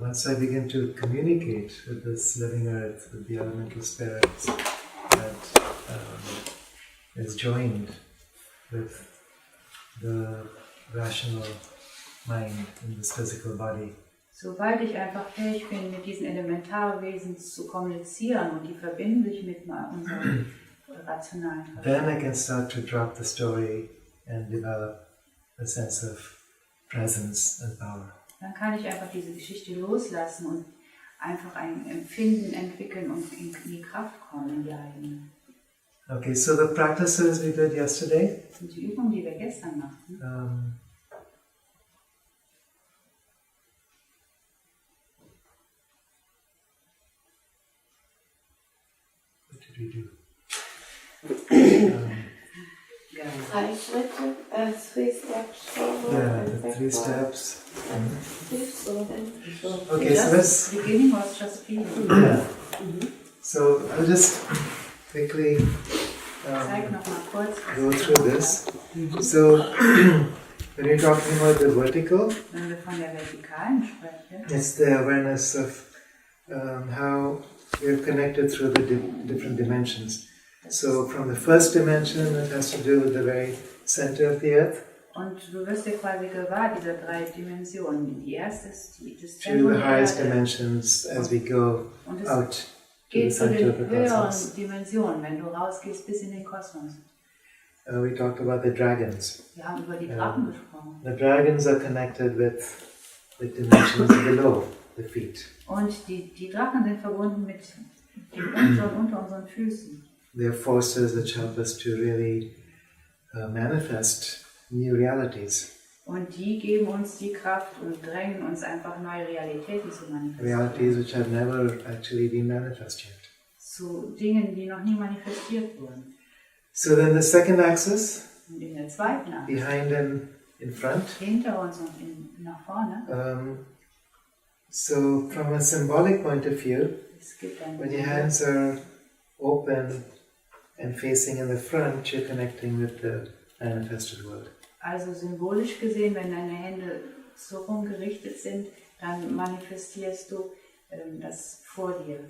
once I begin to communicate with this living earth, with the elemental spirits that is joined with the rational mind in this physical body, sobald ich einfach fähig bin, mit diesen Elementarwesen zu kommunizieren und die verbinden sich mit unserem rationalen Verstand, then I can start to drop the story and develop a sense of presence and power. dann kann ich einfach diese Geschichte loslassen und einfach ein Empfinden entwickeln und in die Kraft kommen, in die eigene. Okay, so the practices we did yesterday, Das sind die Übungen, die wir gestern machten. What did we do? Drei Schritte, 3 steps forward. Yeah, and the 3 backward. steps. And this or then. Okay, so let's. Beginning was just feeling. Yeah. So I'll just quickly Zeig noch mal kurz, go through this. So when you're talking about the vertical, wenn wir von der Vertikalen sprechen, it's the awareness of how we're connected through the different dimensions. So from the first dimension, it has to do with the very center of the earth. und du wirst dir quasi gewahr, diese 3 Dimensionen. Die erste ist das To Zentrum the der highest Erde. dimensions as we go Und es out to the geht zu center of the den höheren cosmos. Dimensionen, wenn du rausgehst bis in den Kosmos. We talked about the dragons. Wir haben über die Drachen gesprochen. The dragons are connected with dimensions below the feet. Und die Drachen sind verbunden mit dem Unteren unter unseren Füßen. They are forces which help us to really manifest new realities. Und die geben uns die Kraft und drängen uns einfach neue Realitäten zu Realities manifestieren. which have never actually been manifest yet. Zu Dingen, die noch nie manifestiert wurden. So then the second axis, Und in der zweiten Achse, behind and in front. hinter uns und nach vorne, So from a symbolic point of view, es gibt ein when your hands are open and facing in the front, you're connecting with the manifested world. Also symbolisch gesehen, wenn deine Hände so rumgerichtet sind, dann manifestierst du das vor dir.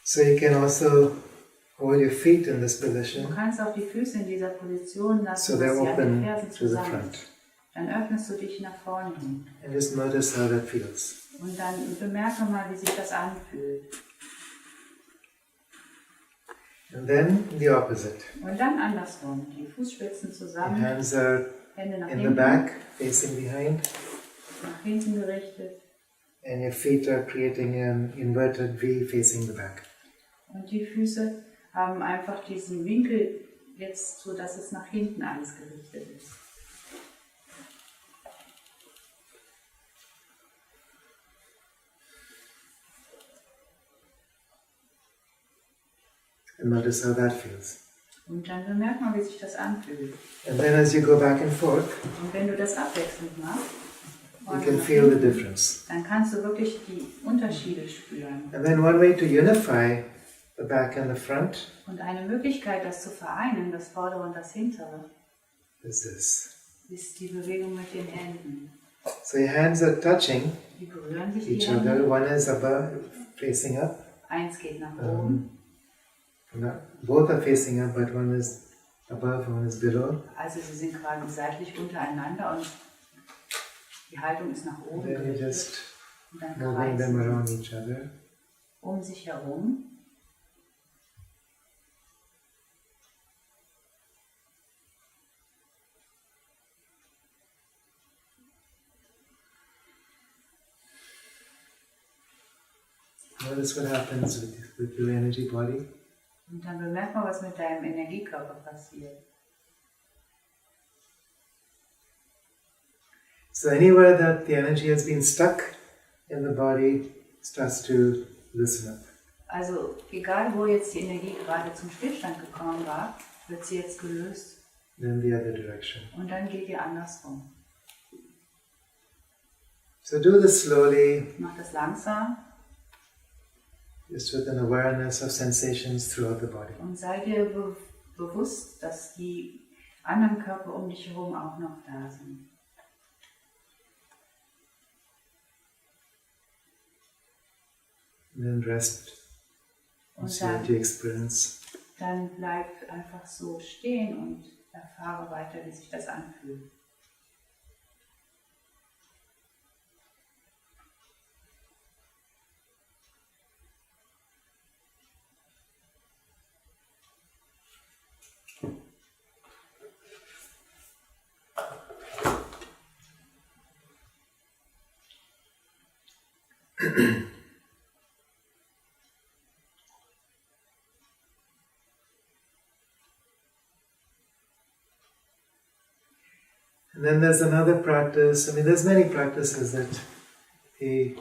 So you can also hold your feet in this Du position, kannst auch die Füße in dieser Position lassen, so they're dass sie an den open Fersen to the zusammen. front. Dann öffnest du dich nach vorne hin. And just notice how that feels. Und dann bemerke mal, wie sich das anfühlt. And then the opposite. Und dann andersrum. Die Fußspitzen Your zusammen, hands are Hände nach in the hinten, back, facing behind, nach hinten gerichtet. and your feet are creating an inverted V facing the back. Und die Füße haben einfach diesen Winkel jetzt, so dass es nach hinten alles gerichtet ist. And notice how that feels. Und dann bemerkt man, wie sich das anfühlt. And then as you go back and forth, Und wenn du das abwechselnd machst, you vorne can nach feel the hinten, difference. dann kannst du wirklich die Unterschiede spüren. And then one way to unify the back and the front Und eine Möglichkeit, das zu vereinen, das Vordere und das Hintere, is this. ist die Bewegung mit den Händen. So your hands are touching Die berühren sich die each Hände. other. One is above, facing up. Eins geht nach oben. Both are facing up, but one is above, one is below. Also sie sind quasi seitlich untereinander und die Haltung ist nach oben Then you gerichtet. just Und dann moving them kreisen around each other. um sich herum. Notice what happens with your energy body. Und dann bemerkt man, was mit deinem Energiekörper passiert. So anywhere that the energy has been stuck in the body starts to loosen up. Also egal, wo jetzt die Energie gerade zum Stillstand gekommen war, wird sie jetzt gelöst. Then the other direction. Und dann geht ihr andersrum. So do this slowly, Mach das langsam just with an awareness of sensations throughout the body. und sei dir bewusst, dass die anderen Körper um dich herum auch noch da sind. then rest and Und see what you experience. dann bleib einfach so stehen und erfahre weiter, wie sich das anfühlt. And then there's another practice. I mean, there's many practices that he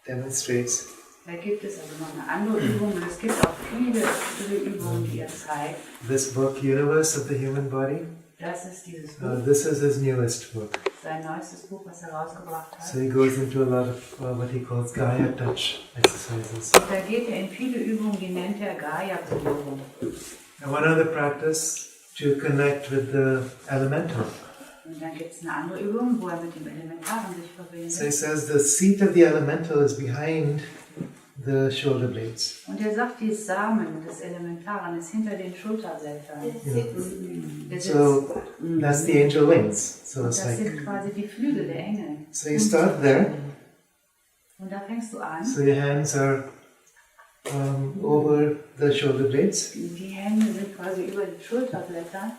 demonstrates. Da gibt es also noch eine andere Übung und es gibt auch viele Übungen, die er zeigt. This book, Universe of the Human Body, Das ist dieses Buch, this is his newest book. sein neuestes Buch, was er rausgebracht hat. So he goes into a lot of what he calls Gaia touch exercises. Und da geht er in viele Übungen, die nennt er Gaia-Berührung. And one other practice to connect with the elemental. Und dann gibt es eine andere Übung, wo er mit dem Elementaren sich verbindet. So he says the seat of the elemental is behind the shoulder blades. Und er sagt, die Samen des Elementaren ist hinter den Schulterblättern. Der sitzt. So that's the angel wings. So Und it's das like, sind quasi die Flügel der Engel. so you start there. Und da fängst du an. So your hands are over the shoulder blades. Die Hände sind quasi über den Schulterblättern.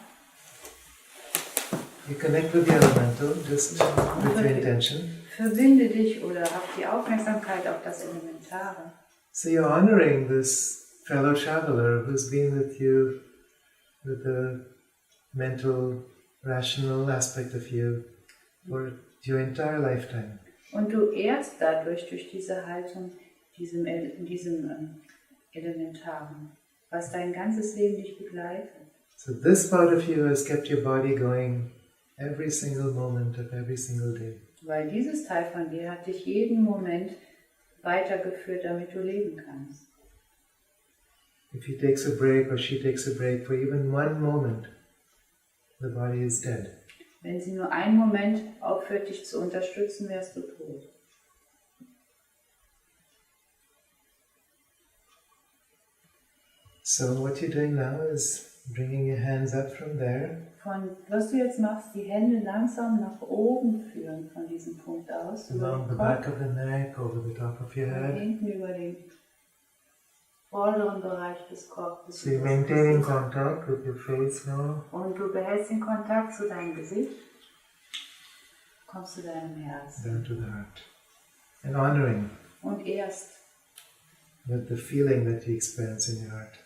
You connect with the elemental just with your intention. Verbinde dich oder hab die Aufmerksamkeit auf das Elementare. So you're honoring this fellow traveler who's been with you, with the mental, rational aspect of you for your entire lifetime. Und du ehrst dadurch, durch diese Haltung, diesem Elementaren, was dein ganzes Leben dich begleitet. So this part of you has kept your body going every single moment of every single day. Weil dieses Teil von dir hat dich jeden Moment weitergeführt, damit du leben kannst. If he takes a break or she takes a break for even one moment, the body is dead. Wenn sie nur einen Moment aufhört, dich zu unterstützen, wärst du tot. So what you're doing now is bringing your hands up from there. Was du jetzt machst, die Hände langsam nach oben führen von diesem Punkt aus. Along the back of the neck, over the top of your Von head. hinten über den vorderen Bereich des Kopfes. So you're maintaining contact with your face now. Und du behältst den Kontakt zu deinem Gesicht, kommst zu deinem Herzen. Down to the heart. And honoring Und erst with the feeling that you experience in your heart.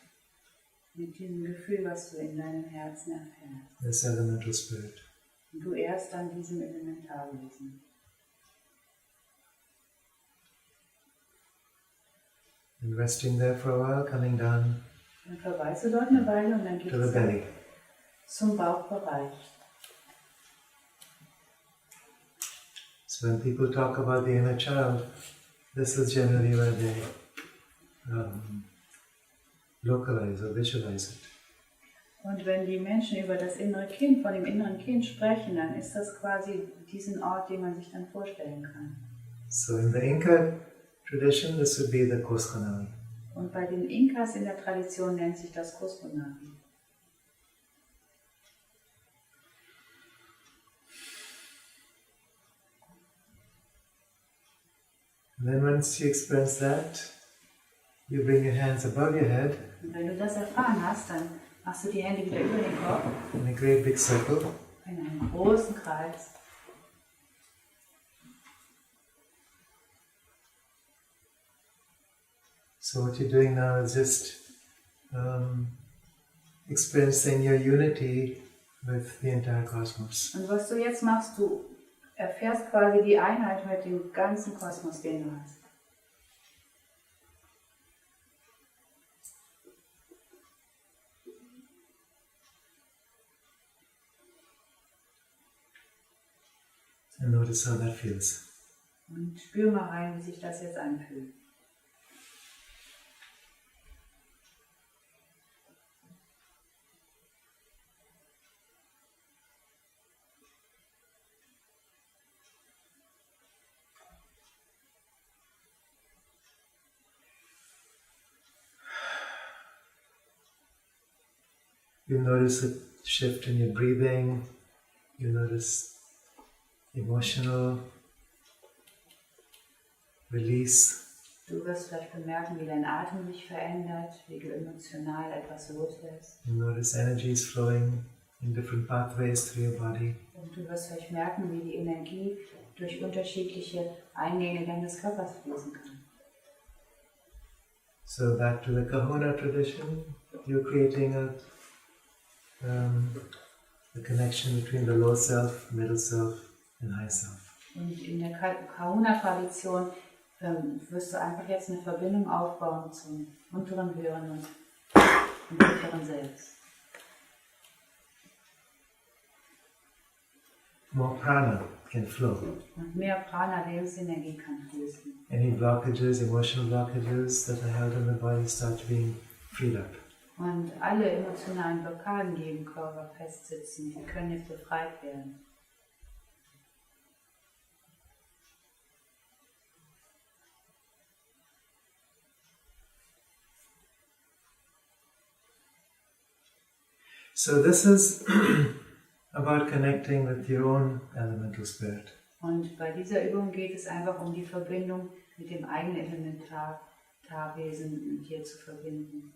mit diesem Gefühl, was du in deinem Herzen erfährst. This elemental spirit. Und du erst an diesem Elementarwesen. And resting there for a while, coming down Dann verweilst du dort eine Weile und dann geht to the belly. es zum Bauchbereich. So when people talk about the inner child, this is generally where they localize or visualize it. Und wenn die Menschen über das innere Kind, von dem inneren Kind sprechen, dann ist das quasi diesen Ort, den man sich dann vorstellen kann. So in the Inca tradition, this would be the Koskanali. Und bei den Inkas in der Tradition nennt sich das Kuskonaki. And then once you experience that, you bring your hands above your head Und wenn du das erfahren hast, dann machst du die Hände wieder über den Kopf in a great big circle. in einem großen Kreis. So what you're doing now is just experiencing your unity with the entire cosmos. Und was du jetzt machst, du erfährst quasi die Einheit mit dem ganzen Kosmos, den du hast. And notice how that feels. Und spür mal rein, wie sich das jetzt anfühlt. You'll notice a shift in your breathing. You'll notice emotional release. Du wirst vielleicht bemerken, wie dein Atem sich verändert, wie du emotional etwas loslässt. You'll notice energies flowing in different pathways through your body. Und du wirst vielleicht merken, wie die Energie durch unterschiedliche Eingänge deines Körpers fließen kann. So back to the Kahuna tradition, you're creating a connection between the low self, middle self, and high self. Und in der Kahuna-Tradition wirst du einfach jetzt eine Verbindung aufbauen zum unteren, höheren und mittleren Selbst. More prana can flow. Und mehr Prana, Lebensenergie kann fließen. Any blockages, emotional blockages that are held in the body start being freed up. Und alle emotionalen Blockaden, die im Körper festsitzen, die können jetzt befreit werden. So this is about connecting with your own elemental spirit. Und bei dieser Übung geht es einfach um die Verbindung mit dem eigenen Elementarwesen mit dir zu verbinden.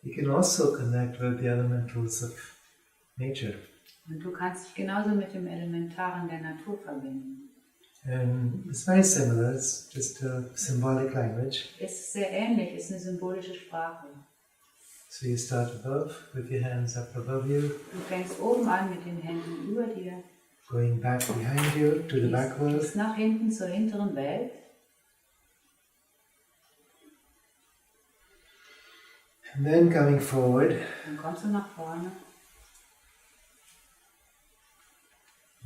You can also connect with the elementals of nature. Und du kannst dich genauso mit dem Elementaren der Natur verbinden. And it's very similar, it's just a symbolic language. Es ist sehr ähnlich, es ist eine symbolische Sprache. So you start above with your hands up above you, Du fängst oben an mit den Händen über dir, going back behind you to the back world, gehst nach hinten zur hinteren Welt and then coming forward dann kommst du nach vorne,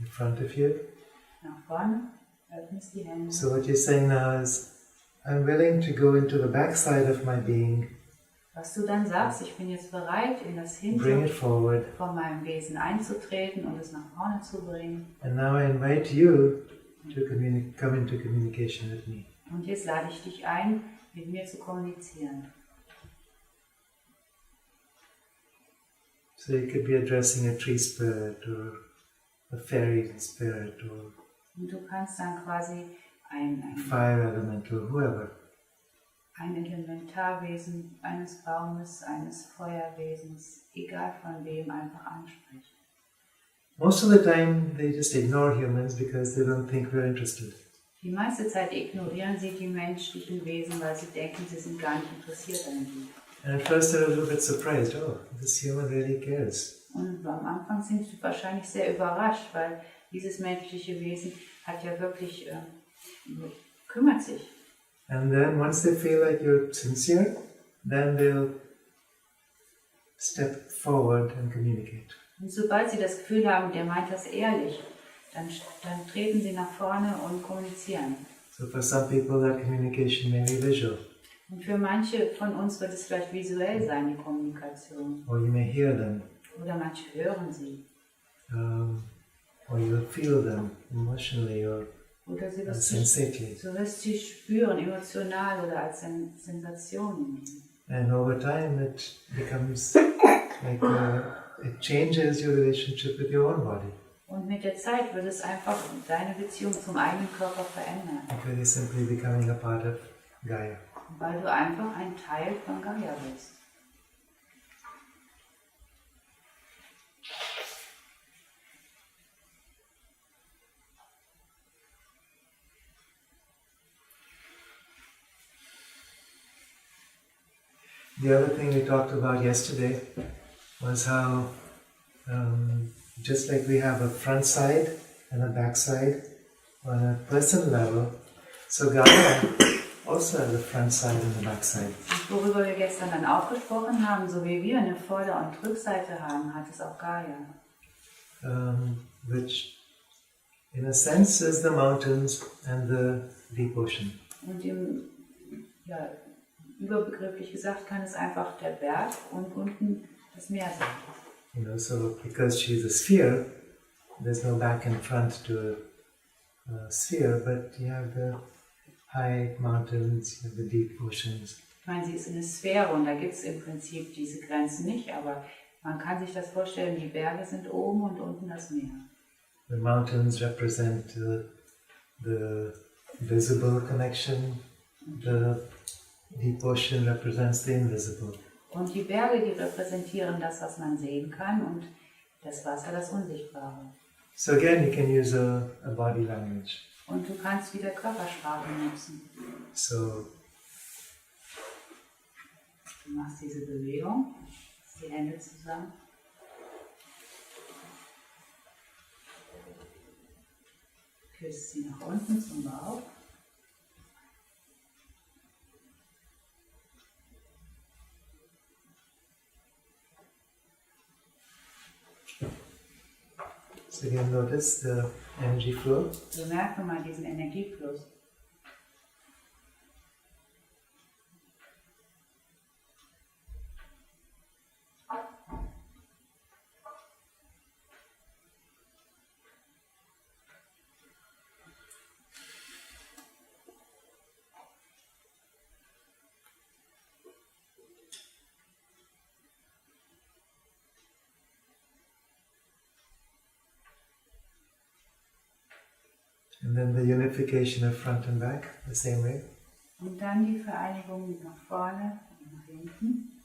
in front of you. öffnest die Hände. So what you're saying now is, I'm willing to go into the backside of my being, Was du dann sagst, ich bin jetzt bereit, in das bring Hintere it forward, von meinem Wesen einzutreten und es nach vorne zu bringen. and now I invite you to come into communication with me. Und jetzt lade ich dich ein, mit mir zu kommunizieren. So you could be addressing a tree spirit or a fairy spirit or Und du kannst dann quasi ein fire elemental, whoever. Elementarwesen eines Baumes, eines Feuerwesens, egal von wem, einfach ansprechen. Most of the time they just ignore humans because they don't think we're interested. Die meiste Zeit ignorieren sie die menschlichen Wesen, weil sie denken, sie sind gar nicht interessiert an ihnen. And at first they're a little bit surprised, oh, this human really cares. Und am Anfang sind sie wahrscheinlich sehr überrascht, weil dieses menschliche Wesen hat ja wirklich, kümmert sich. And then once they feel like you're sincere, then they'll step forward and communicate. Und sobald sie das Gefühl haben, der meint das ehrlich, dann treten sie nach vorne und kommunizieren. So for some people that communication may be visual. Und für manche von uns wird es vielleicht visuell sein, die Kommunikation. Or you may hear them. Oder manche hören sie. Or you'll feel them emotionally or Oder du sensately. wirst sie spüren, emotional oder als Sensation. And over time it becomes like it changes your relationship with your own body. Und mit der Zeit wird es einfach deine Beziehung zum eigenen Körper verändern. Because you're simply becoming a part of Gaia. Weil du einfach ein Teil von Gaia bist. The other thing we talked about yesterday was how just like we have a front side and a back side on a personal level, so Gaia also has a front side and a back side. Und worüber wir gestern dann auch gesprochen haben, so wie wir eine Vorder- und Rückseite haben, hat es auch Gaia. Which in a sense is the mountains and the deep ocean. Und überbegrifflich gesagt kann es einfach der Berg und unten das Meer sein. You know, so because she's a sphere, there's no back and front to a sphere, but you have the high mountains, you have the deep oceans, Ich meine, sie ist eine Sphäre und da gibt es im Prinzip diese Grenzen nicht, aber man kann sich das vorstellen, die Berge sind oben und unten das Meer. The mountains represent the visible connection. The deep ocean represents the invisible. Und die Berge, die repräsentieren das, was man sehen kann, und das Wasser, das Unsichtbare. So again, you can use a body language. Und du kannst wieder Körpersprache nutzen. So Du machst diese Bewegung, die Hände zusammen. Küsst sie nach unten zum Bauch. So again, notice the energy flow. Bemerke mal diesen Energiefluss. And then the unification of front and back, the same way. Und dann die Vereinigung nach vorne und nach hinten.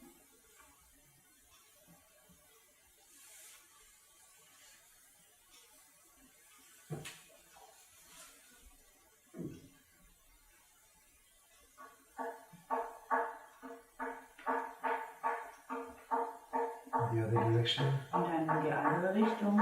The other direction. Und dann in die andere Richtung.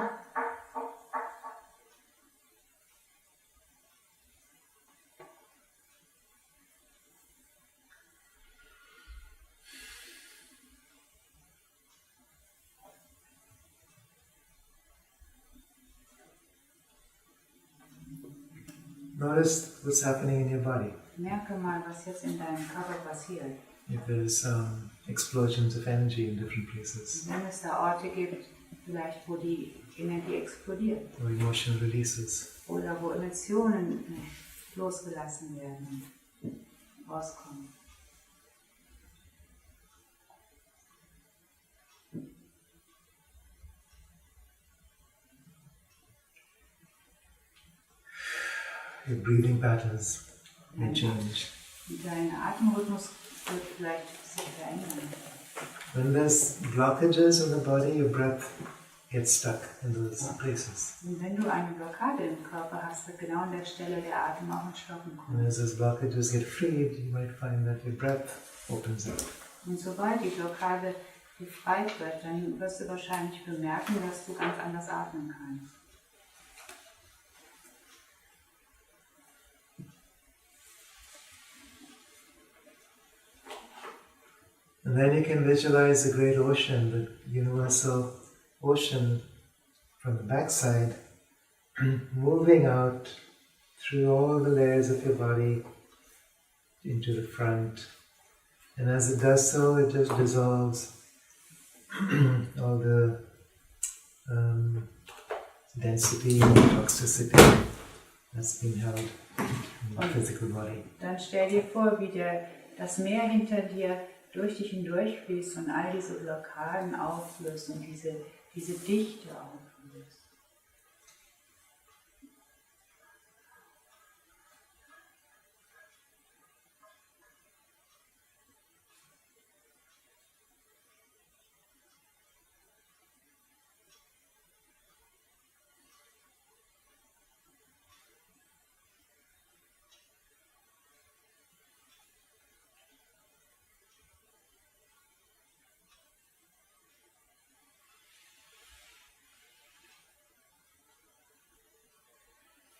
Notice what's happening in your body. Merke mal, was jetzt in deinem Körper passiert. If there's explosions of energy in different places, Wenn es da Orte gibt, vielleicht wo die Energie explodiert or emotion releases. oder wo Emotionen losgelassen werden und rauskommen. Your breathing patterns may change. Dein Atemrhythmus wird vielleicht sich verändern. When there's blockages in the body, your breath gets stuck in those places. Und wenn du eine Blockade im Körper hast, wird genau an der Stelle der Atem auch ins Stocken And kommen. as those blockages get freed, you might find that your breath opens up. Und sobald die Blockade befreit wird, dann wirst du wahrscheinlich bemerken, dass du ganz anders atmen kannst. And then you can visualize the great ocean, the universal ocean from the backside, moving out through all the layers of your body into the front. And as it does so, it just dissolves all the density and toxicity that's been held in the physical body. Dann stell dir vor, wie das Meer hinter dir durch dich hindurch fließt und all diese Blockaden auflöst und diese Dichte auflöst.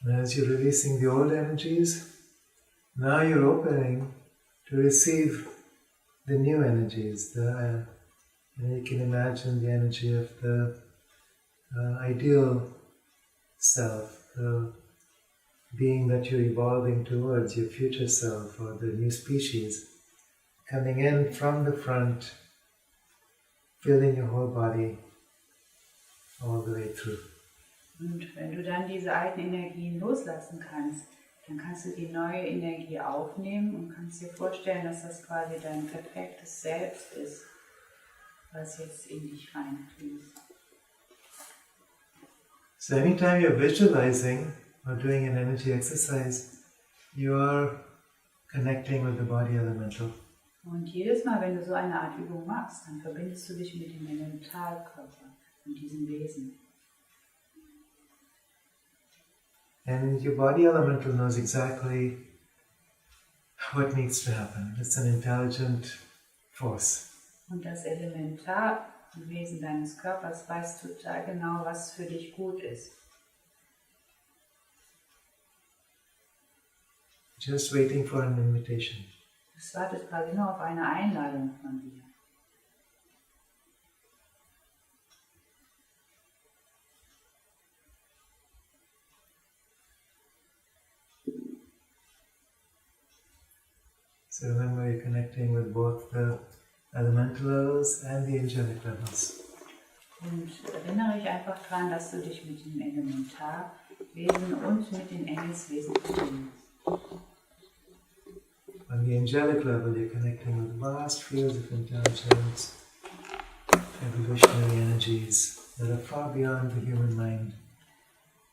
And as you're releasing the old energies, now you're opening to receive the new energies. You can imagine the energy of the ideal self, the being that you're evolving towards, your future self or the new species, coming in from the front, filling your whole body all the way through. Und wenn du dann diese alten Energien loslassen kannst, dann kannst du die neue Energie aufnehmen und kannst dir vorstellen, dass das quasi dein perfektes Selbst ist, was jetzt in dich reinfließt. So anytime you're visualizing or doing an energy exercise, you are connecting with the body elemental. Und jedes Mal, wenn du so eine Art Übung machst, dann verbindest du dich mit dem Elementalkörper und diesem Wesen. And your body elemental knows exactly what needs to happen. It's an intelligent force. Und das Elementarwesen deines Körpers weiß total genau, was für dich gut ist. Just waiting for an invitation. Es wartet quasi nur auf eine Einladung von dir. So remember, you're connecting with both the elemental levels and the angelic levels. Und erinnere dich einfach daran, dass du dich mit dem Elementarwesen und mit den Engelswesen verbindest. On the angelic level, you're connecting with vast fields of intelligence, evolutionary energies that are far beyond the human mind.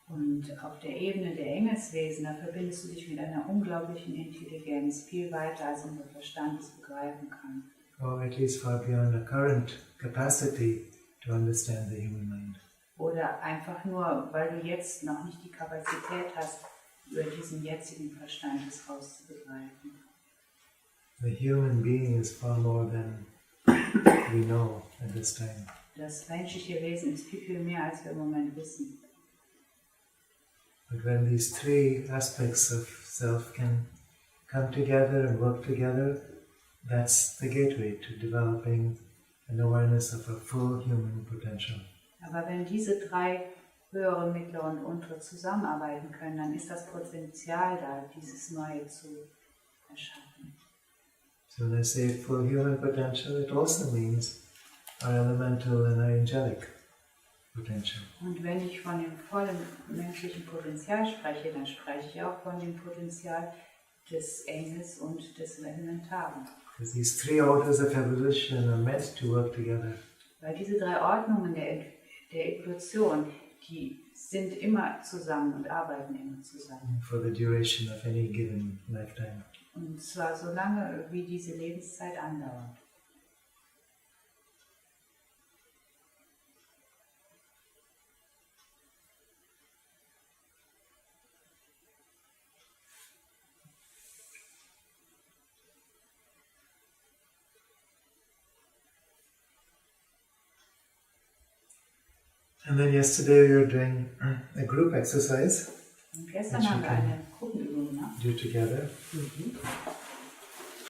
Und auf der Ebene der Engelswesen, da verbindest du dich mit einer unglaublichen Intelligenz, viel weiter als unser Verstand es begreifen kann. Or at least far beyond our current capacity to understand the human mind. Oder einfach nur, weil du jetzt noch nicht die Kapazität hast, über diesen jetzigen Verstand es rauszubegreifen. The human being is far more than we know at this time. Das menschliche Wesen ist viel, viel mehr, als wir im Moment wissen. But when these three aspects of self can come together and work together, that's the gateway to developing an awareness of our full human potential. Aber wenn diese drei höhere, mittlere und untere zusammenarbeiten können, dann ist das Potenzial da, dieses Neue zu erschaffen. So when I say full human potential, it also means our elemental and our angelic potential. Und wenn ich von dem vollen menschlichen Potenzial spreche, dann spreche ich auch von dem Potenzial des Engels und des Elementaren. Because these three orders of evolution are meant to work together. Weil diese drei Ordnungen der Evolution, die sind immer zusammen und arbeiten immer zusammen. For the duration of any given lifetime. Und zwar so lange, wie diese Lebenszeit andauert. And then yesterday we were doing a group exercise. Und gestern haben wir eine Gruppenübung gemacht. Do together.